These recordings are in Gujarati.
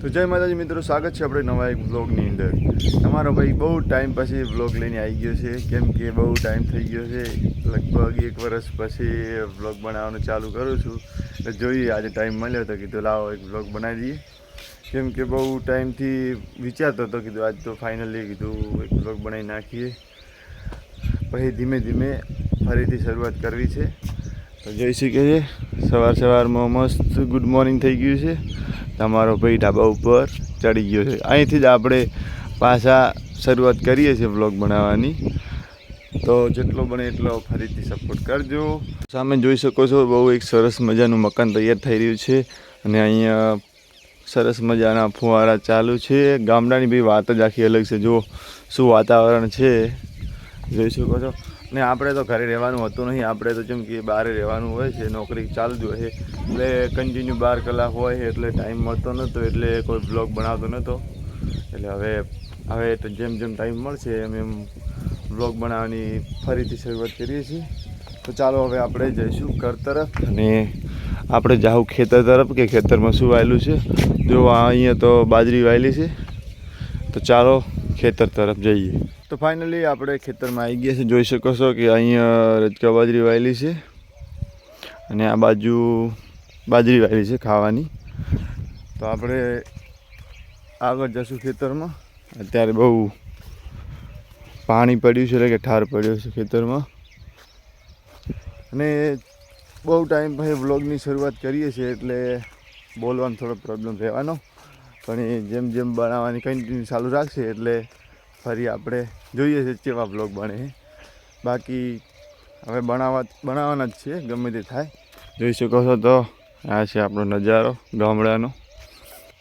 તો જય માતાજી મિત્રો, સ્વાગત છે આપણે નવા એક વ્લોગની અંદર. તમારો ભાઈ બહુ ટાઈમ પછી વ્લોગ લઈને આવી ગયો છે, કેમ કે બહુ ટાઈમ થઈ ગયો છે. લગભગ 1 વર્ષ પછી વ્લોગ બનાવવાનું ચાલુ કરું છું. એટલે જોઈએ આજે ટાઈમ મળ્યો તો કીધું લાવો એક વ્લોગ બનાવી દઈએ, કેમ કે બહુ ટાઈમથી વિચારતો હતો. કીધું આજ તો ફાઇનલી કીધું એક વ્લોગ બનાવી નાખીએ, પછી ધીમે ધીમે ફરીથી શરૂઆત કરવી છે. તો જોઈ શકીએ છીએ સવારમાં મસ્ત ગુડ મોર્નિંગ થઈ ગયું છે. તમારો ભાઈ ઢાબા ઉપર ચડી ગયો છે. અહીંથી જ આપણે પાછા શરૂઆત કરીએ છીએ વ્લોગ બનાવવાની. તો જેટલો બને એટલો ફરીથી સપોર્ટ કરજો. સામે જોઈ શકો છો બહુ એક સરસ મજાનું મકાન તૈયાર થઈ રહ્યું છે, અને અહીંયા સરસ મજાના ફુવારા ચાલુ છે. ગામડાની બી વાત જ આખી અલગ છે. જો શું વાતાવરણ છે જોઈ શકો છો. ને આપણે તો ઘરે રહેવાનું હોતું નહીં, આપણે તો જેમ કે બહાર રહેવાનું હોય છે, નોકરી ચાલુ જ હોય છે, એટલે કન્ટિન્યુ 12 કલાક હોય છે, એટલે ટાઈમ મળતો નહોતો, એટલે કોઈ બ્લોગ બનાવતો નહોતો. એટલે હવે તો જેમ ટાઈમ મળશે એમ બ્લોગ બનાવવાની ફરીથી શરૂઆત કરીએ છીએ. તો ચાલો હવે આપણે જઈશું ઘર તરફ, અને આપણે જાઉં ખેતર તરફ કે ખેતરમાં શું વાયેલું છે. જો અહીંયા તો બાજરી વાયેલી છે, તો ચાલો ખેતર તરફ જઈએ. તો ફાઇનલી આપણે ખેતરમાં આવી ગયા છે. જોઈ શકો છો કે અહીંયા રજકા બાજરી વાયેલી છે, અને આ બાજુ બાજરી વાયેલી છે ખાવાની. તો આપણે આગળ જશું ખેતરમાં. અત્યારે બહુ પાણી પડ્યું છે, એટલે કે ઠાર પડ્યો છે ખેતરમાં, અને બહુ ટાઈમ પછી વ્લોગની શરૂઆત કરીએ છીએ, એટલે બોલવાનો થોડો પ્રોબ્લેમ રહેવાનો. પણ જેમ બનાવવાની કન્ટિન્યુ ચાલુ રાખશે એટલે ફરી આપણે જોઈએ છે કેવા વ્લોગ બને છે. બાકી હવે બનાવવાના જ છે, ગમે તે થાય. જોઈ શકો છો તો આ છે આપણો નજારો ગામડાનો.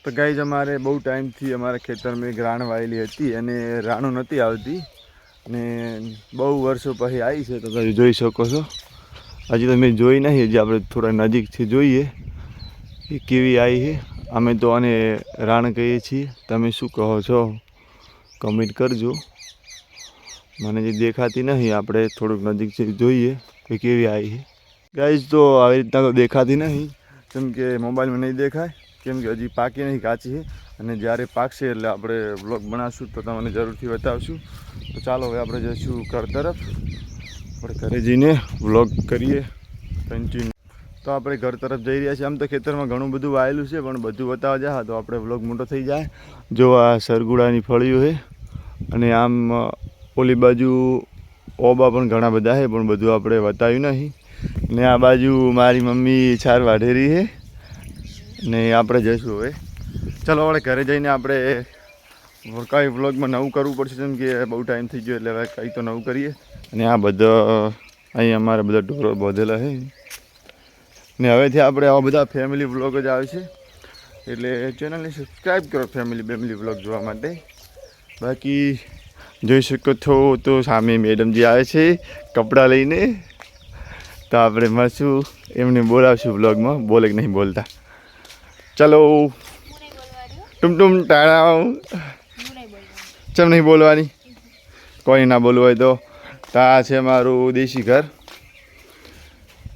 તો ગાઈઝ અમારે બહુ ટાઈમથી અમારા ખેતરમાં એક રાણ વાયેલી હતી, અને રાણો નહોતી આવતી, અને બહુ વર્ષો પછી આવી છે. તો તમે જોઈ શકો છો, હજી તો મેં જોઈ નહીં, હજી આપણે થોડા નજીકથી જોઈએ એ કેવી આવી છે. અમે તો આને રાણ કહીએ છીએ, તમે શું કહો છો કમેન્ટ કરજો. મને જે દેખાતી નહીં, આપણે થોડુંક નજીકથી જોઈએ કે કેવી આવી છે. ગાઈઝ તો આવી રીતના તો દેખાતી નહીં, કેમ કે મોબાઈલમાં નહીં દેખાય, કેમ કે હજી પાકી નહીં, કાચી છે. અને જ્યારે પાકશે એટલે આપણે વ્લોગ બનાવશું તો તમને જરૂરથી બતાવશું. તો ચાલો હવે આપણે જઈશું ઘર તરફ. આપણે ઘરે જઈને વ્લોગ કરીએ કન્ટિન્યુ. તો આપણે ઘર તરફ જઈ રહ્યા છીએ. આમ તો ખેતરમાં ઘણું બધું વાયેલું છે, પણ બધું બતાવવા જાય તો આપણે વ્લોગ મોટો થઈ જાય. જો આ સરગુડાની ફળીઓ છે, અને આમ ઓલી બાજુ ઓબા પણ ઘણા બધા છે, પણ બધું આપણે બતાવ્યું નહીં. ને આ બાજુ મારી મમ્મી છાર વાઢેરી છે, ને આપણે જઈશું હવે. ચાલો આપણે ઘરે જઈને આપણે કંઈ વ્લોગમાં નવું કરવું પડશે, જેમ કે બહુ ટાઈમ થઈ ગયો, એટલે હવે કંઈ તો નવું કરીએ. અને આ બધા અહીં અમારા બધા ઢોરો બાંધેલા છે, ને હવેથી આપણે આવા બધા ફેમિલી વ્લોગ જ આવે છે, એટલે ચેનલને સબસ્ક્રાઈબ કરો ફેમિલી વ્લોગ જોવા માટે. બાકી જોઈ શકો છો તો સામે મેડમજી આવે છે કપડાં લઈને. તો આપણે મળશું, એમને બોલાવશું વ્લોગમાં. બોલે કે નહીં બોલતા? ચલો ટુમટુમ ટાણાવ. ચમ નહીં બોલવાની? કોઈ ના બોલવું હોય તો. આ છે મારું દેશી ઘર,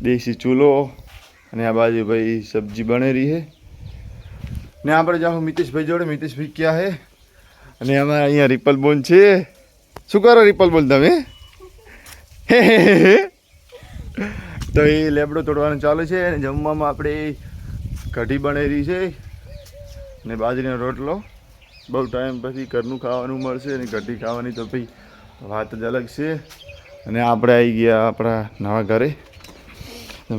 દેશી ચૂલો, અને આ બાજુ ભાઈ સબ્જી બનેલી છે. ને આપણે જાઉં મિતેશભાઈ જોડે. મિતેશભાઈ ક્યાં છે? અને અમારે અહીંયા રિપલ બોન છે. શું કરો રિપલ બોન તમે? હે તો એ લેબડો તોડવાનું ચાલુ છે. અને જમવામાં આપણે કઢી બનેલી છે, ને બાજરીનો રોટલો. બહુ ટાઈમ પછી ઘરનું ખાવાનું મળશે, અને કઢી ખાવાની તો ભાઈ વાત જ અલગ છે. અને આપણે આવી ગયા આપણા નવા ઘરે.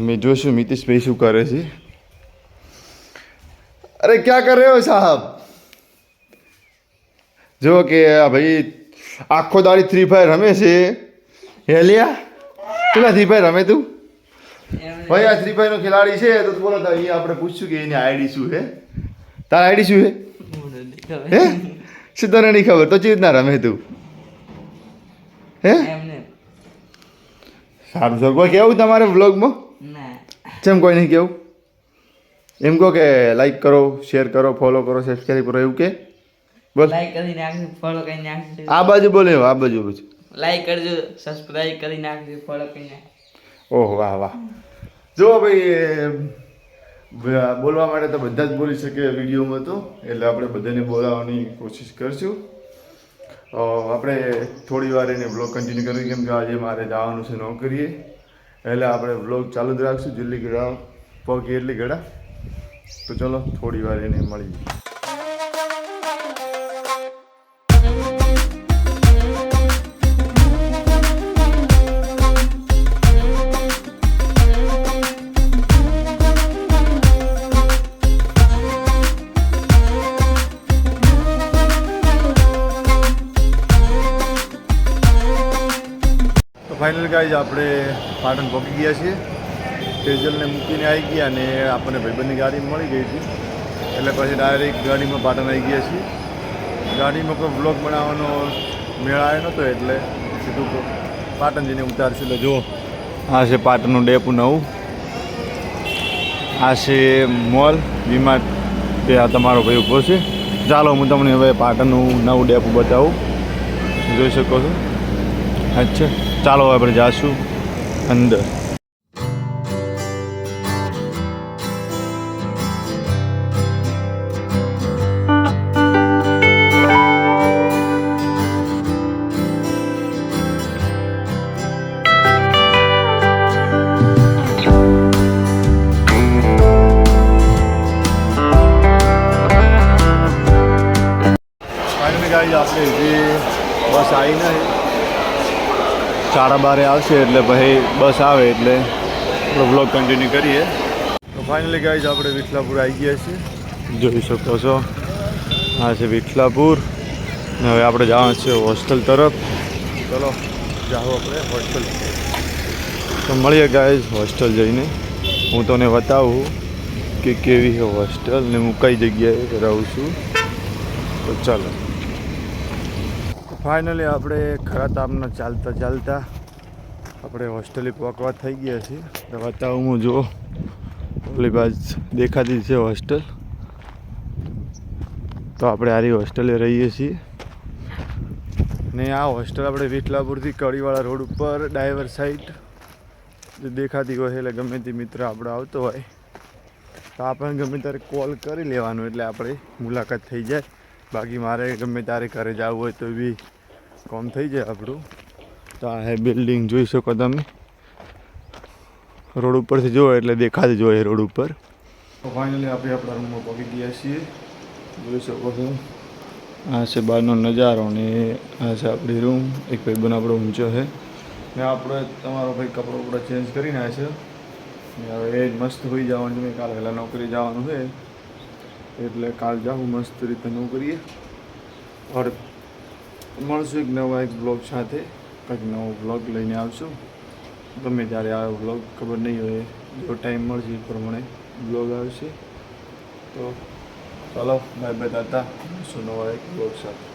મેં જોશું મિતેશભાઈ શું કરે છે. અરે ક્યાં કર રહે હો સાહબ? જો કે ભાઈ આખો દાડી ફ્રી ફાયર રમે છે. હેલિયા કેટલા ફ્રી ફાયર રમે તું? ભાઈ આ ફ્રી ફાયર નો ખેલાડી છે, તો બોલો અહીંયા આપણે પૂછશું કે એની આઈડી શું છે. તારી આઈડી શું છે? હે શું તને નહીં ખબર? તો ચી રીતના રમે તું? હે સારું સર, કોઈ કેવું તમારે વ્લોગમાં? કેમ કોઈ નહીં કેવું? એમ કહો કે લાઈક કરો, શેર કરો, ફોલો કરો, સબસ્ક્રાઈબ કરો, એવું કે બોલ. લાઈક કરી નાખજો, ફોલો કરી નાખજો. આ બાજુ બોલે, આ બાજુ બોલ. લાઈક કરજો, સબસ્ક્રાઇબ કરી નાખજો, ફોલો કરી નાખજો. ઓહ વાહ વાહ. જો ભાઈ બોલવા માટે તો બધા જ બોલી શકે વિડીયોમાં તો, એટલે આપણે બધાને બોલાવવાની કોશિશ કરશું. આપણે થોડી વાર એને વ્લોગ કન્ટિન્યુ કરીએ, કેમ કે આજે મારે જવાનું છે નોકરીએ, એટલે આપણે વ્લોગ ચાલુ જ રાખશું. જેટલી ઘડા પગ એટલી ઘડા. તો ચલો થોડી વાર એને મળીએ. ફાઇનલ ગાઈઝ આપણે પાટણ પહોંચી ગયા છીએ. તેજલને મૂકીને આવી ગયા અને આપણને ભાઈબંધની ગાડી મળી ગઈ હતી, એટલે પછી ડાયરેક્ટ ગાડીમાં પાટણ આવી ગયા છીએ. ગાડીમાં કોઈ બ્લોગ બનાવવાનો મેળ આવ્યો નહોતો, એટલે કીધું કે પાટણ જઈને ઉતારશે. એટલે જુઓ, આ છે પાટણનું ડેપો નવું, આ છે મોલ વીમાર્ટ, તે આ તમારો ભાઈ ઊભો છે. ચાલો હું તમને હવે પાટણનું નવું ડેપો બતાવું. જોઈ શકો છો. અચ્છા ચાલો આપણે જાશું અંદર. ફાઇનલી ગાઈઝ આપણે જે બસ આવી નહીં, 12:30 આવશે, એટલે પછી બસ આવે એટલે આપણો બ્લોગ કન્ટિન્યુ કરીએ. તો ફાઇનલી ગાઈઝ આપણે વિઠલાપુર આવી ગયા છીએ. જોઈ શકો છો, આ છે વિઠલાપુર. ને હવે આપણે જવાનું છે હોસ્ટેલ તરફ. ચલો જાઓ આપણે હોસ્ટેલ. તો મળીએ ગાઈઝ હોસ્ટેલ જઈને. હું તમને બતાવું કે કેવી છે હોસ્ટેલ ને હું કઈ જગ્યાએ રહું છું. તો ચાલો. ફાઇનલી આપણે ખરા તાપના ચાલતા ચાલતા આપણે હોસ્ટેલે પહોંચવા થઈ ગયા છીએ. તો બતાવું હું, જુઓ ઓલી બાજુ દેખાતી છે હોસ્ટેલ. તો આપણે આરી હોસ્ટેલે રહીએ છીએ. ને આ હોસ્ટેલ આપણે વિઠલાપુરથી કડીવાળા રોડ ઉપર ડાયવર સાઈડ જે દેખાતી હોય, એટલે ગમે તે મિત્ર આપણો આવતો હોય તો આપણે ગમે ત્યારે કોલ કરી લેવાનું, એટલે આપણે મુલાકાત થઈ જાય. બાકી મારે ગમે ત્યારે ઘરે જવું હોય તો બી કામ થઈ જાય આપણું. તો આ હે બિલ્ડિંગ, જોઈ શકો તમે. રોડ ઉપરથી જુઓ એટલે દેખાતી જોઈએ રોડ ઉપર. તો ફાઇનલી આપણે આપણા રૂમમાં પહોંચી ગયા છીએ. જોઈ શકો છો, આ છે બહારનો નજારો ને આ છે આપણી રૂમ. એક ભાઈબંધ આપણો ઊંચો છે ને આપણે તમારો ભાઈ કપડાં બપડા ચેન્જ કરીને આવે છે. ને હવે એ જ મસ્ત હોઈ જવાનું છે. કાલે વહેલા નોકરી જવાનું છે, એટલે કાલ જાઉં મસ્ત રીતે નોકરીએ. ઓર મળશું એક નવા એક બ્લોગ સાથે. કંઈક નવો બ્લોગ લઈને આવશું. ગમે ત્યારે આ બ્લોગ ખબર નહીં હોય, જો ટાઈમ મળશે એ પ્રમાણે બ્લોગ આવશે. તો ચાલો બાય બાય તાતા. શું નવા એક બ્લોગ સાથે.